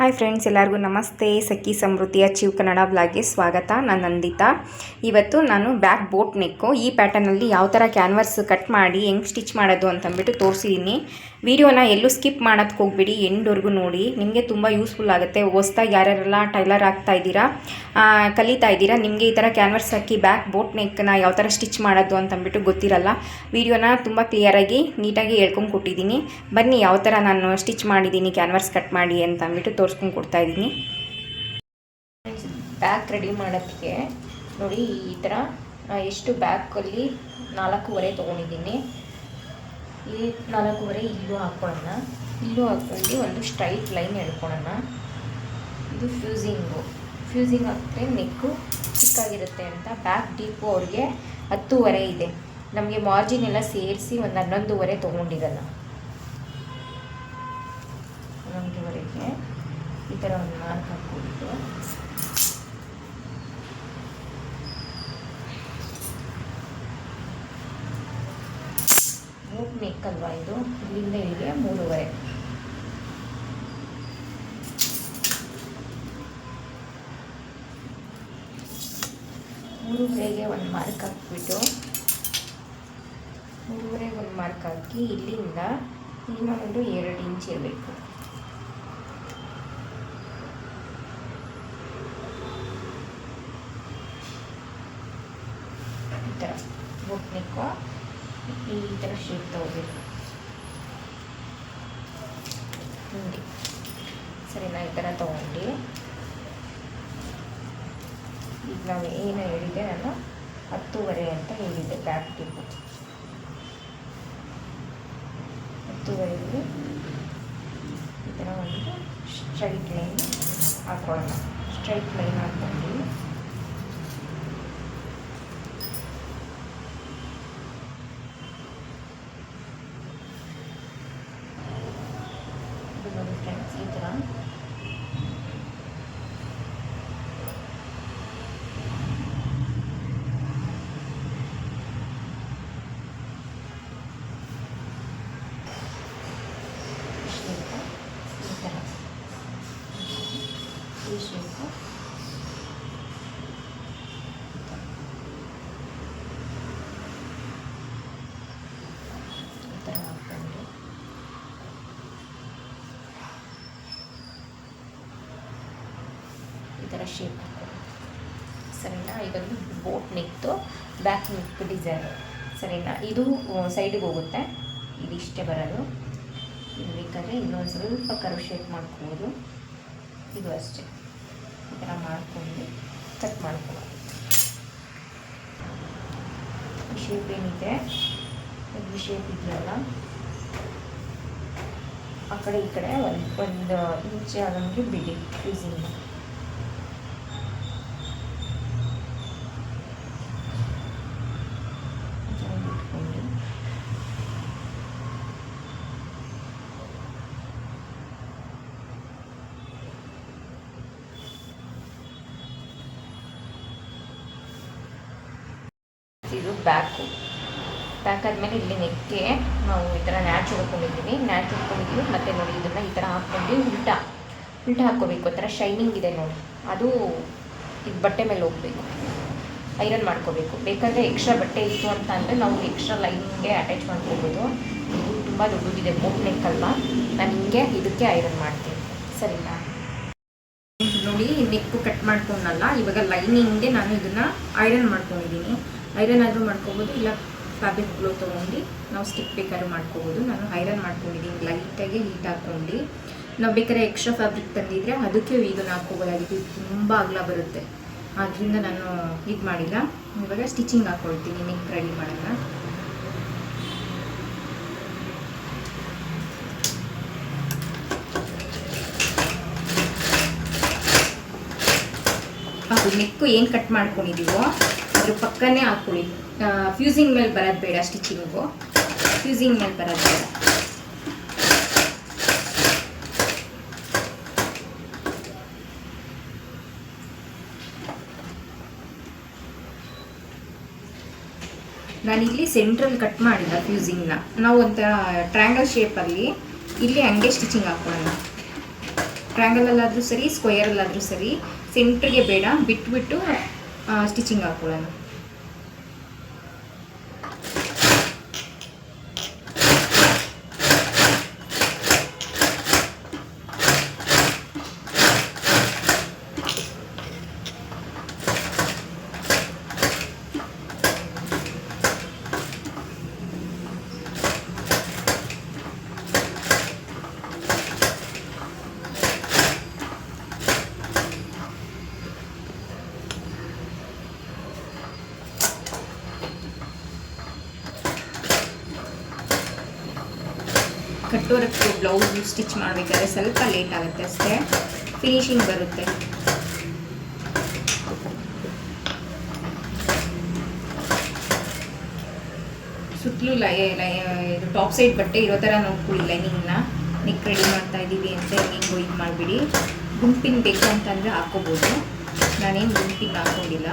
Hi friends, ಎಲ್ಲರಿಗೂ ನಮಸ್ತೆ. ಸಖಿ ಸಮೃದ್ಧಿ achieve Kannada ಬ್ಲಾಗ್ಗೆ ಸ್ವಾಗತ. ನಾನು ನಂದಿತಾ. ಇವತ್ತು ನಾನು ಬ್ಯಾಕ್ ಬೋಟ್ ನೆಕ್ಕು ಈ ಪ್ಯಾಟರ್ನಲ್ಲಿ ಯಾವ ಥರ ಕ್ಯಾನ್ವರ್ಸ್ ಕಟ್ ಮಾಡಿ ಹೆಂಗೆ ಸ್ಟಿಚ್ ಮಾಡೋದು ಅಂತಂದ್ಬಿಟ್ಟು ತೋರಿಸಿದ್ದೀನಿ. ವಿಡಿಯೋನ ಎಲ್ಲೂ ಸ್ಕಿಪ್ ಮಾಡೋದಕ್ಕೆ ಹೋಗ್ಬಿಡಿ, ಎಂಡ್ವರೆಗೂ ನೋಡಿ. ನಿಮಗೆ ತುಂಬ ಯೂಸ್ಫುಲ್ ಆಗುತ್ತೆ. ಹೊಸ್ದಾಗಿ ಯಾರ್ಯಾರೆಲ್ಲ ಟೈಲರ್ ಆಗ್ತಾ ಇದ್ದೀರಾ, ಕಲಿತಾ ಇದ್ದೀರಾ, ನಿಮಗೆ ಈ ಥರ ಕ್ಯಾನ್ವರ್ಸ್ ಹಾಕಿ ಬ್ಯಾಕ್ ಬೋಟ್ ನೆಕ್ನ ಯಾವ ಥರ ಸ್ಟಿಚ್ ಮಾಡೋದು ಅಂತಂದ್ಬಿಟ್ಟು ಗೊತ್ತಿರಲ್ಲ. ವಿಡಿಯೋನ ತುಂಬ ಕ್ಲಿಯರಾಗಿ ನೀಟಾಗಿ ಹೇಳ್ಕೊಂಡು ಕೊಟ್ಟಿದ್ದೀನಿ. ಬನ್ನಿ ಯಾವ ಥರ ನಾನು ಸ್ಟಿಚ್ ಮಾಡಿದ್ದೀನಿ ಕ್ಯಾನ್ವರ್ಸ್ ಕಟ್ ಮಾಡಿ ಅಂತ ಅಂದ್ಬಿಟ್ಟು ತೋರಿಸ್ಕೊಂಡು ಕೊಡ್ತಾ ಇದ್ದೀನಿ. ಬ್ಯಾಕ್ ರೆಡಿ ಮಾಡೋದಕ್ಕೆ ನೋಡಿ, ಈ ಥರ ಎಷ್ಟು ಬ್ಯಾಕಲ್ಲಿ 4.5 ತೊಗೊಂಡಿದ್ದೀನಿ. ಈ 4.5 ಇಲ್ಲೂ ಹಾಕ್ಕೊಳ್ಳೋಣ. ಇಲ್ಲೂ ಹಾಕ್ಕೊಂಡು ಒಂದು ಸ್ಟ್ರೈಟ್ ಲೈನ್ ಎಳ್ಕೊಳ್ಳೋಣ. ಇದು ಫ್ಯೂಸಿಂಗ್ ಹಾಕಿದ್ರೆ ನೆಕ್ಕು ಚಿಕ್ಕಾಗಿರುತ್ತೆ ಅಂತ. ಬ್ಯಾಕ್ ಡೀಪು ಅವ್ರಿಗೆ 10.5 ಇದೆ. ನಮಗೆ ಮಾರ್ಜಿನ್ ಎಲ್ಲ ಸೇರಿಸಿ ಒಂದು 11.5 ತೊಗೊಂಡಿರಲ್ಲ. 11.5ಗೆ ಈ ಥರ ಒಂದು ಮಾರ್ಕ್ ಹಾಕ್ಬಿಟ್ಟು ಮೂಟ್ ನೆಕ್ ಅಲ್ವಾ ಇದು, ಇಲ್ಲಿಂದ ಇಲ್ಲಿಗೆ 3.5. 3.5ಗೆ ಒಂದು ಮಾರ್ಕ್ ಹಾಕ್ಬಿಟ್ಟು 3.5ಗೆ ಒಂದು ಮಾರ್ಕ್ ಹಾಕಿ ಇಲ್ಲಿಂದ ಇನ್ನೊಂದು 2 ಇಂಚ್ ಇರಬೇಕು. ಈ ಥರ ಬೋಟ್ ನೆಕ್ಕು ಈ ಥರ ಶೇಪ್ ತಗೋಬೇಕು. ಹಿಂಗೆ ಸರಿನಾ? ಈ ಥರ ತೊಗೊಂಡು ಈಗ ನಾವು ಏನು ಹೇಳಿದೆ, ನಾನು 10.5 ಅಂತ ಹೇಳಿದ್ದೆ ಬ್ಯಾಕ್ ಟಿಪ್ಪು. 10.5ಗೆ ಈ ಥರ ಒಂದು ಸ್ಟ್ರೈಟ್ ಲೈನ್ ಹಾಕೊಳ್ಳೋಣ. ಸ್ಟ್ರೈಟ್ ಲೈನ್ ಹಾಕ್ಕೊಂಡು ಫ್ರೆಂಡ್ಸ್ ಈ ಥರ ಈ ಶೇಪು ಈ ಥರ ಹಾಕ್ಕೊಂಡು ಈ ಥರ ಶೇಪ್ ಹಾಕ್ಕೊಂಡು ಸರಿನಾ? ಇದೊಂದು ಬೋಟ್ ನೆಕ್ತು ಬ್ಯಾಕ್ ನೆಕ್ ಡಿಸೈನ್ ಸರಿನಾ? ಇದು ಸೈಡಿಗೆ ಹೋಗುತ್ತೆ, ಇದು ಇಷ್ಟೇ ಬರೋದು. ಇದು ಬೇಕಾದರೆ ಇನ್ನೊಂದು ಸ್ವಲ್ಪ ಕರ್ವ್ ಶೇಪ್ ಮಾಡ್ಕೋಬೋದು. ಇದು ಅಷ್ಟೇ ಈ ಥರ ಮಾಡಿಕೊಂಡು ಕಟ್ ಮಾಡ್ಕೊಳ್ಳೋದು. ಈ ಶೇಪ್ ಏನಿದೆ, ಈ ಶೇಪ್ ಇದೆಯಲ್ಲ, ಆ ಕಡೆ ಈ ಕಡೆ ಒಂದು ಇಂಚ್ ಆದಂಗೆ ಬಿಡಿ ಫ್ಯೂಸಿಂಗ್. ಇದು ಬ್ಯಾಕ್ ಆದಮೇಲೆ ಇಲ್ಲಿ ನೆಕ್ಗೆ ನಾವು ಈ ಥರ ನ್ಯಾಚ್ ಹೊಡ್ಕೊಂಡಿದ್ದೀವಿ. ಮತ್ತು ನೋಡಿ ಇದನ್ನು ಈ ಥರ ಹಾಕ್ಕೊಂಡು ಉಲ್ಟಾ ಹಾಕ್ಕೋಬೇಕು. ಆ ಥರ ಶೈನಿಂಗ್ ಇದೆ ನೋಡಿ, ಅದು ಇದು ಬಟ್ಟೆ ಮೇಲೆ ಹೋಗಬೇಕು. ಐರನ್ ಮಾಡ್ಕೋಬೇಕು. ಬೇಕಾದರೆ ಎಕ್ಸ್ಟ್ರಾ ಬಟ್ಟೆ ಇತ್ತು ಅಂತ ಅಂದರೆ ನಾವು ಎಕ್ಸ್ಟ್ರಾ ಲೈನಿಂಗ್ಗೆ ಅಟ್ಯಾಚ್ ಮಾಡ್ಕೋಬೋದು. ಇದು ತುಂಬ ದೊಡ್ಡದಿದೆ ಬೋಟ್ ನೆಕ್ ಅಲ್ವಾ, ನಾನು ಹಿಂಗೆ ಇದಕ್ಕೆ ಐರನ್ ಮಾಡ್ತೀನಿ ಸರಿನಾ? ನೋಡಿ ನೆಕ್ಕು ಕಟ್ ಮಾಡ್ಕೊಂಡಲ್ಲ, ಇವಾಗ ಲೈನಿಂಗ್ಗೆ ನಾನು ಇದನ್ನು ಐರನ್ ಮಾಡ್ಕೊಂಡಿದ್ದೀನಿ. ಐರನ್ ಆದರೂ ಮಾಡ್ಕೋಬೋದು, ಇಲ್ಲ ಫ್ಯಾಬ್ರಿಕ್ ಗ್ಲೋ ತೊಗೊಂಡು ನಾವು ಸ್ಟಿಕ್ ಬೇಕಾದ್ರೂ ಮಾಡ್ಕೋಬೋದು. ನಾನು ಐರನ್ ಮಾಡ್ಕೊಂಡಿದ್ದೀನಿ. ಲೈಟಾಗಿ ಹೀಟ್ ಹಾಕ್ಕೊಂಡು ನಾವು ಬೇಕಾದ್ರೆ ಎಕ್ಸ್ಟ್ರಾ ಫ್ಯಾಬ್ರಿಕ್ ತಂದಿದ್ರೆ ಅದಕ್ಕೆ ಇದನ್ನು ಹಾಕ್ಕೋಬೋದಾಗಿತ್ತು. ಇದು ತುಂಬ ಅಗಲ ಬರುತ್ತೆ, ಆದ್ದರಿಂದ ನಾನು ಇದು ಮಾಡಿಲ್ಲ. ಇವಾಗ ಸ್ಟಿಚಿಂಗ್ ಹಾಕ್ಕೊಳ್ತೀನಿ. ನೆಕ್ ರೆಡಿ ಮಾಡೋಣ. ಅದು ನೆಕ್ಕು ಏನು ಕಟ್ ಮಾಡ್ಕೊಂಡಿದ್ದೀವೋ ಅದ್ರ ಪಕ್ಕನೇ ಹಾಕ್ಕೊಳ್ಳಿ. ಫ್ಯೂಸಿಂಗ್ ಮೇಲೆ ಬರೋದು ಬೇಡ, ಸ್ಟಿಚಿಂಗು ಫ್ಯೂಸಿಂಗ್ ಮೇಲೆ ಬರೋದು ಬೇಡ. ನಾನಿಲ್ಲಿ ಸೆಂಟ್ರಲ್ ಕಟ್ ಮಾಡಿಲ್ಲ ಫ್ಯೂಸಿಂಗ್ನ. ನಾವು ಒಂಥರ ಟ್ರ್ಯಾಂಗಲ್ ಶೇಪಲ್ಲಿ ಇಲ್ಲಿ ಹಂಗೆ ಸ್ಟಿಚಿಂಗ್ ಹಾಕ್ಕೊಳ್ಳೋಣ. ಟ್ರ್ಯಾಂಗಲಲ್ಲಾದರೂ ಸರಿ, ಸ್ಕ್ವಯರಲ್ಲಾದರೂ ಸರಿ, ಸೆಂಟ್ರಿಗೆ ಬೇಡ, ಬಿಟ್ಬಿಟ್ಟು ಸ್ಟಿಚಿಂಗ್ ಹಾಕೊಳ್ಳೋಣ. ಕಟ್ಟೋರಕ್ಕೆ ಬ್ಲೌಸ್ ಸ್ಟಿಚ್ ಮಾಡಬೇಕಾದ್ರೆ ಸ್ವಲ್ಪ ಲೇಟ್ ಆಗುತ್ತೆ ಅಷ್ಟೇ, ಫಿನಿಶಿಂಗ್ ಬರುತ್ತೆ. ಸುತ್ತಲೂ ಇದು ಟಾಪ್ ಸೈಡ್ ಬಟ್ಟೆ ಇರೋ ಥರ ನೋಡ್ಕೊಳ್ಳಿ. ಲೈನಿಂಗ್ನ ನೆಕ್ ರೆಡಿ ಮಾಡ್ತಾ ಇದ್ದೀವಿ ಅಂತ ಹೆಂಗೆ ಇದು ಮಾಡಿಬಿಡಿ. ಗುಂಪಿನ ಬೇಕು ಅಂತಂದರೆ ಹಾಕೋಬೋದು, ನಾನೇನು ಗುಂಪಿನ ಹಾಕೊಂಡಿಲ್ಲ.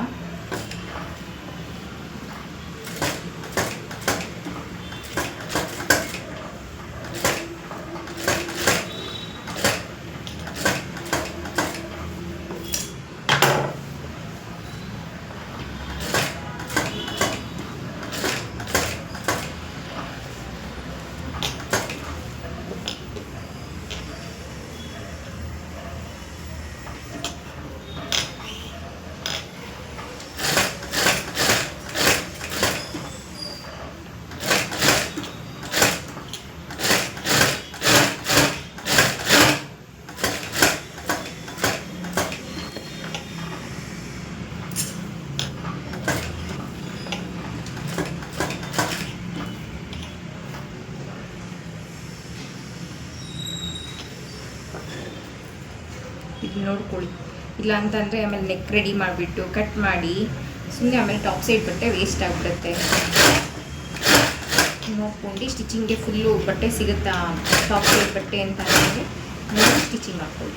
ಇದು ನೋಡ್ಕೊಳ್ಳಿ, ಇಲ್ಲ ಅಂತಂದರೆ ಆಮೇಲೆ ನೆಕ್ ರೆಡಿ ಮಾಡಿಬಿಟ್ಟು ಕಟ್ ಮಾಡಿ ಸುಮ್ಮನೆ ಆಮೇಲೆ ಟಾಪ್ ಸೈಡ್ ಬಟ್ಟೆ ವೇಸ್ಟ್ ಆಗಿಬಿಡುತ್ತೆ. ನೋಡ್ಕೊಂಡು ಸ್ಟಿಚಿಂಗ್ಗೆ ಫುಲ್ಲು ಬಟ್ಟೆ ಸಿಗುತ್ತಾ ಟಾಪ್ ಸೈಡ್ ಬಟ್ಟೆ ಅಂತ ಅಂದರೆ ನೋಡಿ ಸ್ಟಿಚಿಂಗ್ ಹಾಕ್ಕೊಳ್ಳಿ.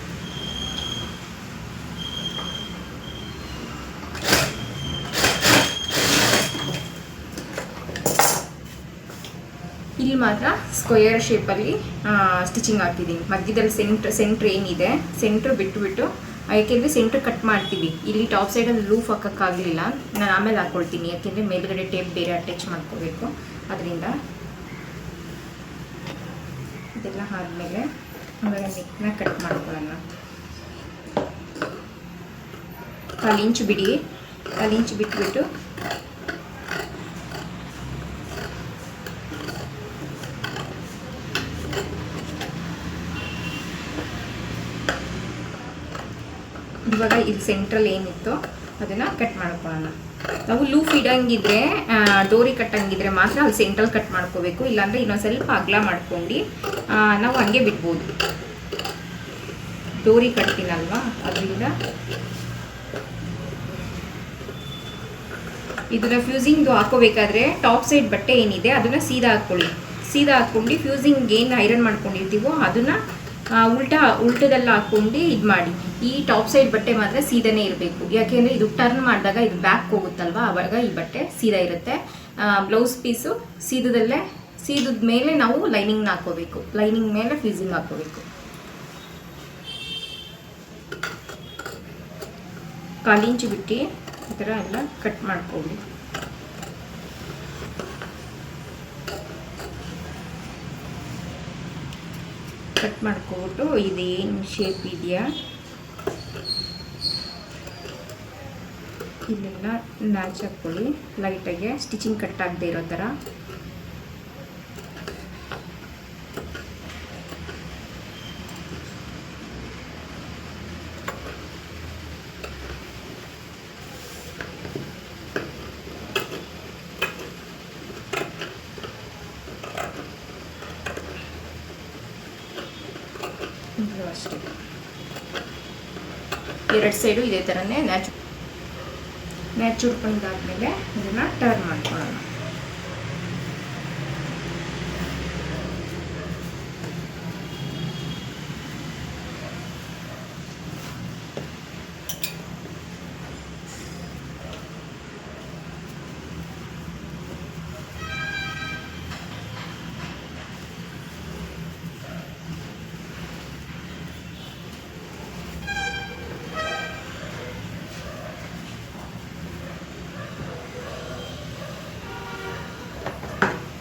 ಇಲ್ಲಿ ಮಾತ್ರ ಸ್ಕ್ವೇರ್ ಶೇಪಲ್ಲಿ ಸ್ಟಿಚಿಂಗ್ ಹಾಕಿದ್ದೀನಿ. ಮಧ್ಯದಲ್ಲಿ ಸೆಂಟ್ರ್ ಏನಿದೆ ಸೆಂಟ್ರ್ ಬಿಟ್ಟು ಯಾಕೆಂದರೆ ಸೆಂಟ್ರ್ ಕಟ್ ಮಾಡ್ತೀವಿ. ಇಲ್ಲಿ ಟಾಪ್ ಸೈಡಲ್ಲಿ ಲೂಫ್ ಹಾಕೋಕ್ಕಾಗಲಿಲ್ಲ, ನಾನು ಆಮೇಲೆ ಹಾಕ್ಕೊಳ್ತೀನಿ, ಯಾಕೆಂದರೆ ಮೇಲ್ಗಡೆ ಟೇಪ್ ಬೇರೆ ಅಟ್ಯಾಚ್ ಮಾಡ್ಕೋಬೇಕು. ಅದರಿಂದ ಇದೆಲ್ಲ ಆದಮೇಲೆ ಆಮೇಲೆ ನೆಕ್ನ ಕಟ್ ಮಾಡ್ಕೊಳ್ಳೋಣ. 1 ಇಂಚ್ ಬಿಡಿ, 1 ಇಂಚ್ ಬಿಟ್ಬಿಟ್ಟು ಇವಾಗ ಇಲ್ಲಿ ಸೆಂಟ್ರಲ್ ಏನಿತ್ತು ಅದನ್ನು ಕಟ್ ಮಾಡ್ಕೊಳ್ಳೋಣ. ನಾವು ಲೂಫ್ ಇಡಂಗಿದ್ರೆ ಡೋರಿ ಕಟ್ಟಂಗಿದ್ರೆ ಮಾತ್ರ ಅಲ್ಲಿ ಸೆಂಟ್ರಲ್ ಕಟ್ ಮಾಡ್ಕೋಬೇಕು, ಇಲ್ಲಾಂದರೆ ಇನ್ನೊಂದು ಸ್ವಲ್ಪ ಅಗಲ ಮಾಡ್ಕೊಂಡು ನಾವು ಹಂಗೆ ಬಿಡ್ಬೋದು. ಡೋರಿ ಕಟ್ತೀನಲ್ವಾ ಅದರಿಂದ ಇದನ್ನ ಫ್ಯೂಸಿಂಗ್ ಹಾಕೋಬೇಕಾದ್ರೆ ಟಾಪ್ ಸೈಡ್ ಬಟ್ಟೆ ಏನಿದೆ ಅದನ್ನು ಸೀದಾ ಹಾಕ್ಕೊಳ್ಳಿ. ಸೀದಾ ಹಾಕ್ಕೊಂಡು ಫ್ಯೂಸಿಂಗ್ ಏನು ಐರನ್ ಮಾಡ್ಕೊಂಡಿರ್ತೀವೋ ಅದನ್ನು ಉಲ್ಟದೆಲ್ಲ ಹಾಕ್ಕೊಂಡು ಇದು ಮಾಡಿ. ಈ ಟಾಪ್ ಸೈಡ್ ಬಟ್ಟೆ ಮಾತ್ರ ಸೀದಾನೇ ಇರಬೇಕು, ಯಾಕೆಂದರೆ ಇದು ಟರ್ನ್ ಮಾಡಿದಾಗ ಇದು ಬ್ಯಾಕ್ ಹೋಗುತ್ತಲ್ವ, ಆವಾಗ ಈ ಬಟ್ಟೆ ಸೀದಾ ಇರುತ್ತೆ. ಬ್ಲೌಸ್ ಪೀಸು ಸೀದದ ಮೇಲೆ ನಾವು ಲೈನಿಂಗ್ನ ಹಾಕೋಬೇಕು, ಲೈನಿಂಗ್ ಮೇಲೆ ಫ್ಯೂಸಿಂಗ್ ಹಾಕೋಬೇಕು. 1/4 ಇಂಚ್ ಬಿಟ್ಟು ಈ ಥರ ಎಲ್ಲ ಕಟ್ ಮಾಡ್ಕೊಳ್ಳಿ. ಕಟ್ ಮಾಡ್ಕೊಬಿಟ್ಟು ಇದೇನು ಶೇಪ್ ಇದೆಯಾ ಇಲ್ಲೆಲ್ಲ ನ್ಯಾಚ್ ಹಾಕ್ಕೊಳ್ಳಿ ಲೈಟಾಗೆ, ಸ್ಟಿಚಿಂಗ್ ಕಟ್ ಆಗದೆ ಇರೋ ಥರ. ಅಷ್ಟೇ, 2 ಸೈಡು ಇದೇ ಥರನೇ ನ್ಯಾಚ್ ಹುಡ್ಕೊಂಡಾದ್ಮೇಲೆ ಇದನ್ನು ಟರ್ನ್ ಮಾಡ್ಕೊಳ್ಳೋಣ.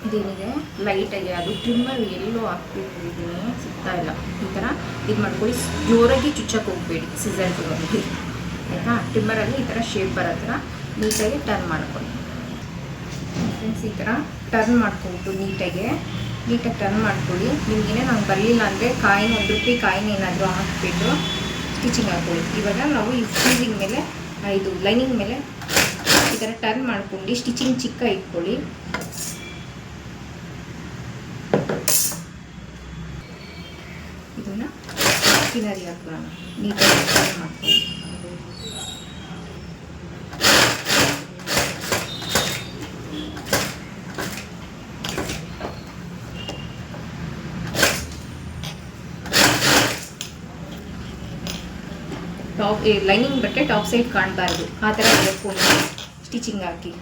ಇದೇನಿದೆ ಲೈಟಾಗಿ ಅದು ಟ್ರಿಮ್ಮರ್ ಎಲ್ಲೋ ಹಾಕ್ಬಿಟ್ಟಿದ್ದೀನಿ, ಸಿಗ್ತಾ ಇಲ್ಲ. ಈ ಥರ ಇದು ಮಾಡ್ಕೊಳ್ಳಿ, ಜೋರಾಗಿ ಚುಚ್ಚಕ್ಕೆ ಹೋಗಬೇಡಿ ಸಿಸರ್ ತಗೊಂಡು ಆಯಿತಾ. ಟ್ರಿಮ್ಮರಲ್ಲಿ ಈ ಥರ ಶೇಪ್ ಬರೋ ಥರ ನೀಟಾಗಿ ಟರ್ನ್ ಮಾಡ್ಕೊಳ್ಳಿ ಫ್ರೆಂಡ್ಸ್. ಈ ಥರ ಟರ್ನ್ ಮಾಡ್ಕೊಬಿಟ್ಟು ನೀಟಾಗಿ ಟರ್ನ್ ಮಾಡ್ಕೊಳ್ಳಿ. ನಿಮಗೇನೆ ನಂಗೆ ಬರಲಿಲ್ಲ ಅಂದರೆ ಕಾಯಿನ ₹1 ಕಾಯಿನ ಏನಾದರೂ ಹಾಕ್ಬಿಟ್ಟು ಸ್ಟಿಚಿಂಗ್ ಹಾಕ್ಕೊಳ್ಳಿ. ಇವಾಗ ನಾವು ಈ ಫೀಸಿಂಗ್ ಮೇಲೆ ಇದು ಲೈನಿಂಗ್ ಮೇಲೆ ಈ ಥರ ಟರ್ನ್ ಮಾಡ್ಕೊಂಡು ಸ್ಟಿಚಿಂಗ್ ಚಿಕ್ಕ ಇಟ್ಕೊಳ್ಳಿ. ಇದನ್ನು ಕಿನಾರಿ ಹಾಕೋಣ, ನೀಟಾಗಿ ಟರ್ನ್ ಮಾಡ್ಕೊಳ್ಳಿ. ಟಾಪ್ ಲೈನಿಂಗ್ ಬಟ್ಟೆ ಟಾಪ್ ಸೈಡ್ ಕಾಣಬಾರ್ದು, ಆ ಥರ ಎಳ್ಕೊಂಡು ಸ್ಟಿಚಿಂಗ್ ಹಾಕಿ.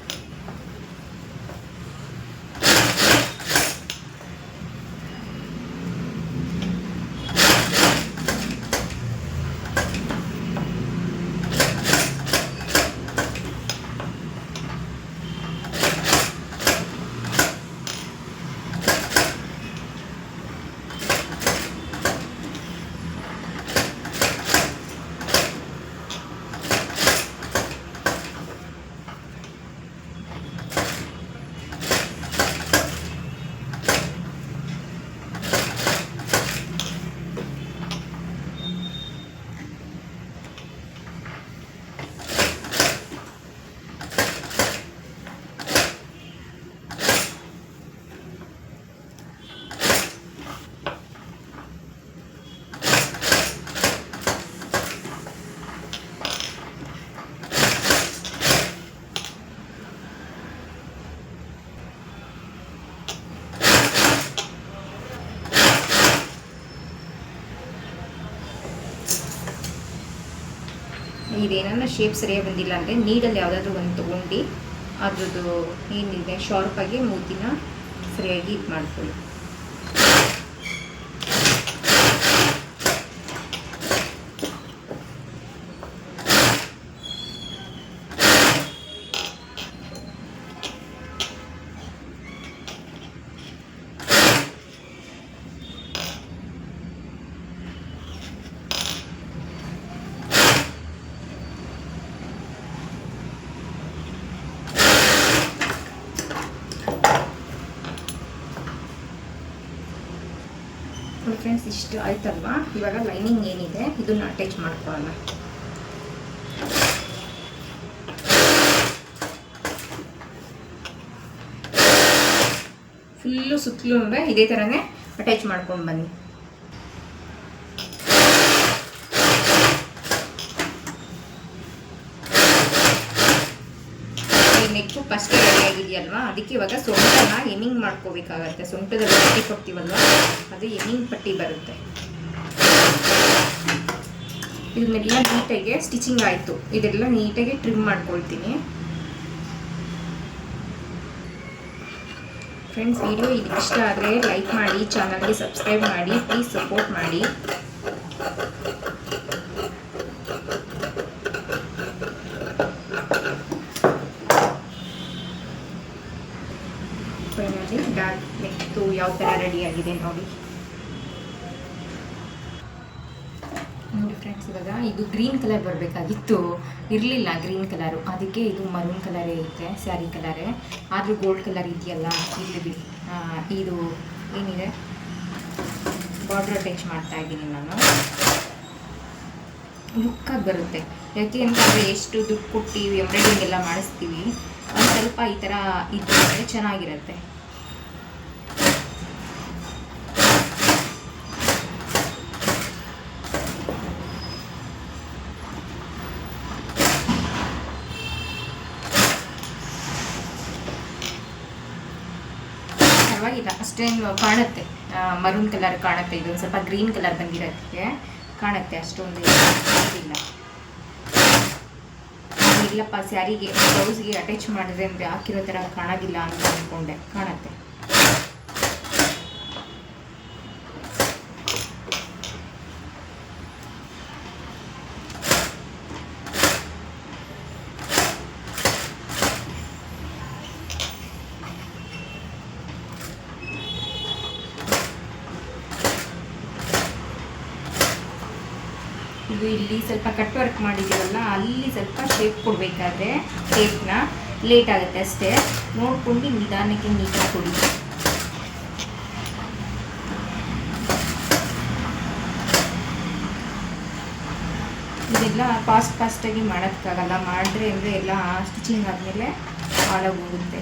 ಇದೇನನ್ನ ಶೇಪ್ ಸರಿಯಾಗಿ ಬಂದಿಲ್ಲ ಅಂದರೆ ನೀಡಲ್ಲಿ ಯಾವುದಾದ್ರೂ ಒಂದು ತೊಗೊಂಡು ಅದ್ರದ್ದು ಏನಿದೆ ಶಾರ್ಪಾಗಿ ಮೂತಿನ ಸರಿಯಾಗಿ ಇದು ಮಾಡ್ಕೊಳ್ಳಿ. ಫ್ರೆಂಡ್ಸ್ ಇಷ್ಟು ಆಯ್ತಲ್ವಾ. ಇವಾಗ ಲೈನಿಂಗ್ ಏನಿದೆ ಇದನ್ನ ಅಟ್ಯಾಚ್ ಮಾಡ್ಕೊಳ್ಳೋಣ. ಫುಲ್ಲು ಸುತ್ತಲೂ ಇದೇ ಥರನೇ ಅಟ್ಯಾಚ್ ಮಾಡ್ಕೊಂಡು ಬನ್ನಿ. ನೆಕ್ಕು ಫಸ್ಟ್ ರೆಡಿ ಆಗಿದೆಯಲ್ವಾ, ಅದಕ್ಕೆ ಇವಾಗ ಸೊಂಟನ ಎಮಿಂಗ್ ಮಾಡ್ಕೋಬೇಕಾಗತ್ತೆ. ಸೊಂಟದಲ್ಲಿ ಪಟ್ಟಿ ಕೊಡ್ತೀವಲ್ವ, ಅದು ಎಮಿಂಗ್ ಪಟ್ಟಿ ಬರುತ್ತೆ. ಇದನ್ನೆಲ್ಲ ನೀಟಾಗಿ ಸ್ಟಿಚಿಂಗ್ ಆಯಿತು. ಇದೆಲ್ಲ ನೀಟಾಗಿ ಟ್ರಿಮ್ ಮಾಡ್ಕೊಳ್ತೀನಿ. ಫ್ರೆಂಡ್ಸ್, ವಿಡಿಯೋ ಇದು ಇಷ್ಟ ಆದರೆ ಲೈಕ್ ಮಾಡಿ, ಚಾನಲ್ಗೆ ಸಬ್ಸ್ಕ್ರೈಬ್ ಮಾಡಿ, ಪ್ಲೀಸ್ ಸಪೋರ್ಟ್ ಮಾಡಿ. ಫೈನಲಿ ಡಾರ್ಕ್ ನೆಕ್ಸ್ಟು ಯಾವ ಥರ ರೆಡಿ ಆಗಿದೆ ನೋಡಿ. ಫ್ರೆಂಡ್ಸ್, ಇವಾಗ ಇದು ಗ್ರೀನ್ ಕಲರ್ ಬರಬೇಕಾಗಿತ್ತು, ಇರಲಿಲ್ಲ ಗ್ರೀನ್ ಕಲರು, ಅದಕ್ಕೆ ಇದು ಮರೂನ್ ಕಲರೇ ಐತೆ, ಸ್ಯಾರಿ ಕಲರೇ. ಆದರೂ ಗೋಲ್ಡ್ ಕಲರ್ ಇದೆಯಲ್ಲ, ಇಲ್ಲಿ ಬಿಡಿ. ಇದು ಏನಿದೆ ಬಾರ್ಡ್ರ್ ಅಟ್ಯಾಚ್ ಮಾಡ್ತಾ ಇದ್ದೀನಿ ನಾನು. ಲುಕ್ಕಾಗಿ ಬರುತ್ತೆ. ಯಾಕೆ ಅಂತಂದರೆ ಎಷ್ಟು ದುಡ್ಡು ಕೊಟ್ಟು ಎಂಬ್ರಾಯ್ಡಿಂಗ್ ಎಲ್ಲ ಮಾಡಿಸ್ತೀವಿ, ಒಂದು ಸ್ವಲ್ಪ ಈ ಥರ ಇದ್ದರೆ ಚೆನ್ನಾಗಿರುತ್ತೆ. ಪರವಾಗಿಲ್ಲ, ಅಷ್ಟೇನು ಕಾಣುತ್ತೆ. ಮರೂನ್ ಕಲರ್ ಕಾಣುತ್ತೆ, ಇದು ಸ್ವಲ್ಪ ಗ್ರೀನ್ ಕಲರ್ ಬಂದಿರೋದಕ್ಕೆ ಕಾಣುತ್ತೆ, ಅಷ್ಟೊಂದು ಇಲ್ಲ. ಇಲ್ಲಪ್ಪ ಸ್ಯಾರಿಗೆ ಬ್ಲೌಸ್ಗೆ ಅಟ್ಯಾಚ್ ಮಾಡಿದ್ರೆ ಅಂದರೆ ಹಾಕಿರೋ ಥರ ಕಾಣೋದಿಲ್ಲ ಅಂತ ಅಂದ್ಕೊಂಡೆ, ಕಾಣುತ್ತೆ. ಇದು ಇಲ್ಲಿ ಸ್ವಲ್ಪ ಕಟ್ ವರ್ಕ್ ಮಾಡಿದ್ದೀವಲ್ಲ, ಅಲ್ಲಿ ಸ್ವಲ್ಪ ಶೇಪ್ ಕೊಡಬೇಕಾದ್ರೆ ಶೇಪ್ನ ಲೇಟ್ ಆಗುತ್ತೆ ಅಷ್ಟೇ. ನೋಡ್ಕೊಂಡು ನಿಧಾನಕ್ಕೆ ನೀಟಾಗಿ ಕೊಡಿ. ಇದೆಲ್ಲ ಫಾಸ್ಟಾಗಿ ಮಾಡೋಕ್ಕಾಗಲ್ಲ, ಮಾಡಿದ್ರೆ ಅಂದರೆ ಎಲ್ಲ ಸ್ಟಿಚಿಂಗ್ ಆದಮೇಲೆ ಹಾಳಾಗೋಗುತ್ತೆ.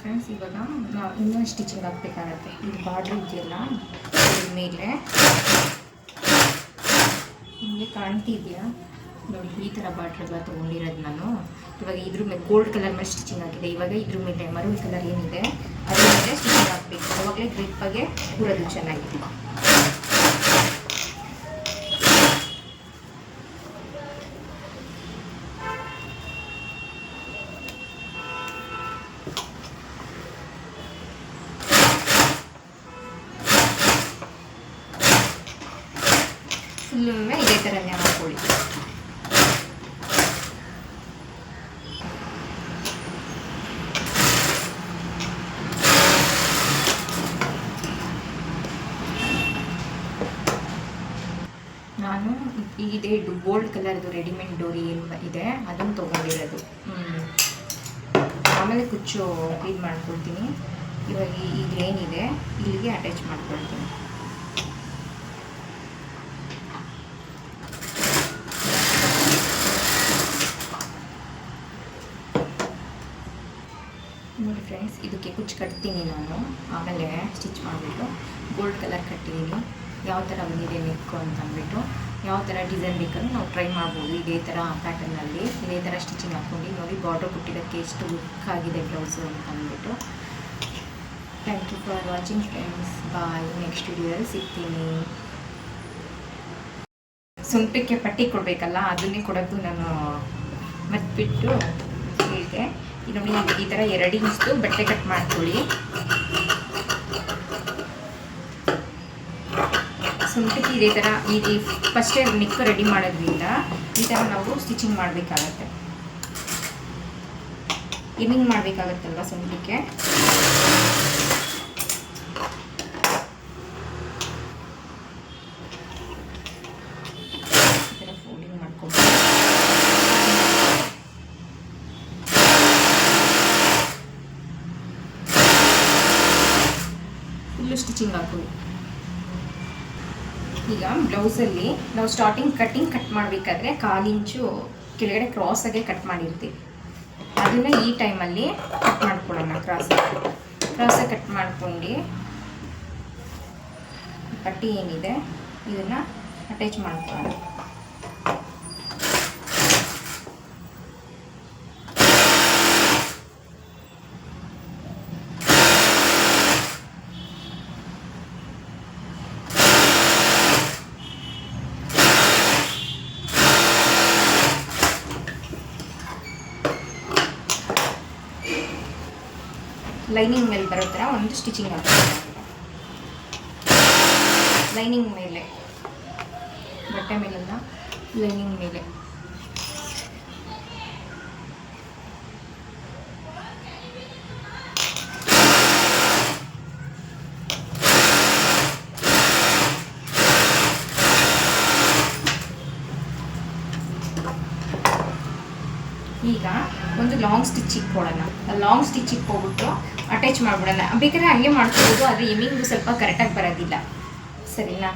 ಫ್ರೆಂಡ್ಸ್, ಇವಾಗ ನಾವು ಇನ್ನೂ ಸ್ಟಿಚಿಂಗ್ ಹಾಕಬೇಕಾಗತ್ತೆ. ಇದು ಬಾರ್ಡ್ರ್ ಇದೆಯಲ್ಲ, ಇದ್ರ ಮೇಲೆ ನಿಮಗೆ ಕಾಣ್ತಿದೆಯಾ ನೋಡಿ, ಈ ಥರ ಬಾರ್ಡ್ರ್ ಎಲ್ಲ ತೊಗೊಂಡಿರೋದು ನಾನು. ಇವಾಗ ಇದ್ರ ಮೇಲೆ ಗೋಲ್ಡ್ ಕಲರ್ ಮೇಲೆ ಸ್ಟಿಚಿಂಗ್ ಆಗಿದೆ. ಇವಾಗ ಇದ್ರ ಮೇಲೆ ಮರೂನ್ ಕಲರ್ ಏನಿದೆ ಅದ್ರ ಮೇಲೆ ಸ್ಟಿಚಿಂಗ್ ಹಾಕಬೇಕು. ಅವಾಗಲೇ ಗ್ರಿಪ್ಪಾಗೆ ಕೂರೋದು ಚೆನ್ನಾಗಿದೆ. ಫುಲ್ಲುமே ಇದೇ ಥರನೇ ಹಾಕೊಳ್ಳಿ. ನಾನು ಇದೆ ಗೋಲ್ಡ್ ಕಲರ್ದು ರೆಡಿಮೇಡ್ ಡೋರಿ ಇದೆ, ಅದನ್ನು ತೊಗೊಂಡಿರೋದು. ಆಮೇಲೆ ಕುಚ್ಚು ಇದು ಮಾಡ್ಕೊಳ್ತೀನಿ. ಇವಾಗ ಇದೇನಿದೆ ಇಲ್ಲಿಗೆ ಅಟ್ಯಾಚ್ ಮಾಡ್ಕೊಳ್ತೀನಿ. ನೋಡಿ ಫ್ರೆಂಡ್ಸ್, ಇದಕ್ಕೆ ಕುಚ್ಚು ಕಟ್ತೀನಿ ನಾನು. ಆಮೇಲೆ ಸ್ಟಿಚ್ ಮಾಡಿಬಿಟ್ಟು ಗೋಲ್ಡ್ ಕಲರ್ ಕಟ್ಟಿದ್ದೀನಿ. ಯಾವ ಥರ ಬಂದಿದೆ ನೆಕ್ಕು ಅಂತ ಅಂದ್ಬಿಟ್ಟು ಯಾವ ಥರ ಡಿಸೈನ್ ಬೇಕಂದ್ರೆ ನಾವು ಟ್ರೈ ಮಾಡ್ಬೋದು. ಇದೇ ಥರ ಪ್ಯಾಟರ್ನಲ್ಲಿ ಇದೇ ಥರ ಸ್ಟಿಚಿಂಗ್ ಹಾಕ್ಕೊಂಡು ನೋಡಿ ಬಾರ್ಡರ್ ಕೊಟ್ಟಿರೋಕ್ಕೆ ಎಷ್ಟು ಲುಕ್ ಆಗಿದೆ ಬ್ಲೌಸು ಅಂತ ಅಂದ್ಬಿಟ್ಟು. Thank you for watching friends. Bye. Next ವಿಡಿಯೋದಲ್ಲಿ ಸಿಗ್ತೀನಿ. ಸೊಂಟಕ್ಕೆ ಪಟ್ಟಿ ಕೊಡಬೇಕಲ್ಲ, ಅದನ್ನೇ ಕೊಡೋದು ನಾನು ಮರ್ತ್ಬಿಟ್ಟು ಹೇಳಿದೆ. ನೋಡಿ, ಈ ಥರ 2 ಇಂಚ್ದು ಬಟ್ಟೆ ಕಟ್ ಮಾಡ್ಕೊಳ್ಳಿ. ಸೊಂಟಕ್ಕೆ ಇದೇ ಥರ ಈ ಫಸ್ಟೇ ನೆಕ್ ರೆಡಿ ಮಾಡೋದ್ರಿಂದ ಈ ಥರ ನಾವು ಸ್ಟಿಚಿಂಗ್ ಮಾಡಬೇಕಾಗತ್ತೆ. ಎಮ್ಮಿಂಗ್ ಮಾಡಬೇಕಾಗತ್ತಲ್ವ ಸೊಂಟಕ್ಕೆ. ಈ ಥರ ಫೋಲ್ಡಿಂಗ್ ಮಾಡ್ಕೊಬೇಕು. ಫುಲ್ಲು ಸ್ಟಿಚಿಂಗ್ ಹಾಕೊಳ್ಳಿ. ಈಗ ಬ್ಲೌಸಲ್ಲಿ ನಾವು ಸ್ಟಾರ್ಟಿಂಗ್ ಕಟ್ ಮಾಡಬೇಕಾದ್ರೆ 1/4 ಇಂಚು ಕೆಳಗಡೆ ಕ್ರಾಸಾಗೆ ಕಟ್ ಮಾಡಿರ್ತೀವಿ. ಅದನ್ನು ಈ ಟೈಮಲ್ಲಿ ಕಟ್ ಮಾಡ್ಕೊಳ್ಳೋಣ. ಕ್ರಾಸಾಗಿ ಕಟ್ ಮಾಡ್ಕೊಂಡು ಪಟ್ಟಿ ಏನಿದೆ ಇದನ್ನು ಅಟ್ಯಾಚ್ ಮಾಡ್ಕೊಳ್ಳೋಣ. ಲೈನಿಂಗ್ ಮೇಲೆ ಬರೋ ಥರ ಒಂದು ಸ್ಟಿಚಿಂಗ್ ಹಾಕ್ತೀನಿ. ಲೈನಿಂಗ್ ಮೇಲೆ, ಬಟ್ಟೆ ಮೇಲೆಲ್ಲ ಲೈನಿಂಗ್ ಮೇಲೆ. ಈಗ ಒಂದು ಲಾಂಗ್ ಸ್ಟಿಚ್ ಇಟ್ಕೊಳ್ಳೋಣ. ಲಾಂಗ್ ಸ್ಟಿಚ್ ಇಟ್ಕೊಬಿಟ್ಟು ಅಟ್ಯಾಚ್ ಮಾಡಿಬಿಡೋಣ. ಬೇಕಾದ್ರೆ ಹಂಗೆ ಮಾಡ್ಕೊಬೋದು, ಆದರೆ ಎಮ್ಮಿಂಗು ಸ್ವಲ್ಪ ಕರೆಕ್ಟಾಗಿ ಬರೋದಿಲ್ಲ, ಸರಿನಾ?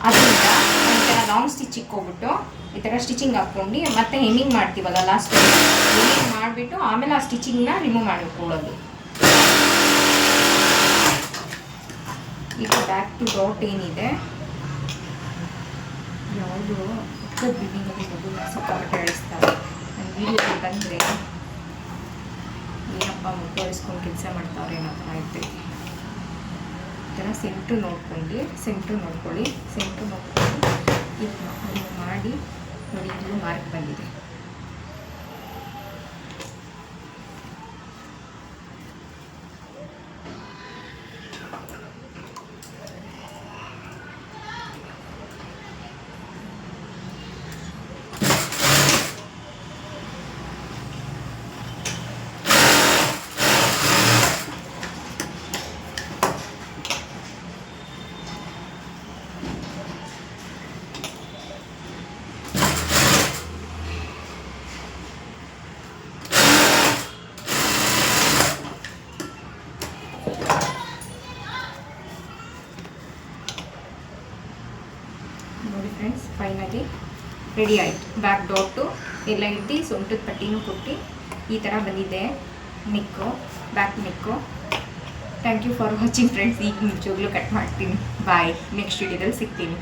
ಅದರಿಂದ ಈ ಥರ ಲಾಂಗ್ ಸ್ಟಿಚ್ ಇಟ್ಕೊಬಿಟ್ಟು ಈ ಥರ ಸ್ಟಿಚಿಂಗ್ ಹಾಕ್ಕೊಂಡು ಮತ್ತೆ ಹೆಮ್ಮಿಂಗ್ ಮಾಡ್ತೀವಲ್ಲ ಲಾಸ್ಟಲ್ಲಿ, ಹೆಮ್ಮಿಂಗ್ ಮಾಡಿಬಿಟ್ಟು ಆಮೇಲೆ ಆ ಸ್ಟಿಚಿಂಗ್ನ ರಿಮೂವ್ ಮಾಡಿಕೊಳ್ಳೋದು. ಈಗ ಬ್ಯಾಕ್ ಟು ಡಾಟ್ ಏನಿದೆ, ಯಾವುದು ಬಿಲ್ಡಿಂಗಲ್ಲಿ ಮಗುನ ಸಿಕ್ಕಾಪಟ್ಟೆ ಹೇಳಿಸ್ತಾರೆ. ನನ್ನ ವೀಡಿಯೋಗೆ ಬಂದರೆ ಏನಪ್ಪ ಮಗು ಅಳಿಸ್ಕೊಂಡು ಕೆಲಸ ಮಾಡ್ತಾವ್ರೆ ಏನೋ ಥರ ಇರ್ತೀವಿ. ಈ ಥರ ಸೆಂಟ್ರು ನೋಡ್ಕೊಂಡು ಸೆಂಟ್ರು ನೋಡ್ಕೊಳ್ಳಿ. ಸೆಂಟ್ರು ನೋಡ್ಕೊಂಡು ಇದು ಮಾಡಿ ನೋಡಿ, ಇಲ್ಲೂ ಮಾರ್ಕ್ ಬಂದಿದೆ. ನೋಡಿ ಫ್ರೆಂಡ್ಸ್, ಫೈನಲಿ ರೆಡಿ ಆಯಿತು. ಬ್ಯಾಕ್ ಡಾಟು ಎಲ್ಲ ಇಟ್ಟು ಸೊಂಟದ ಪಟ್ಟಿನೂ ಕೊಟ್ಟು ಈ ಥರ ಬಂದಿದೆ neck, back neck. Thank you for watching friends. ಈಗ ನಿಜವಾಗ್ಲೂ ಕಟ್ ಮಾಡ್ತೀನಿ. ಬಾಯ್, ನೆಕ್ಸ್ಟ್ ವಿಡಿಯೋದಲ್ಲಿ ಸಿಗ್ತೀನಿ.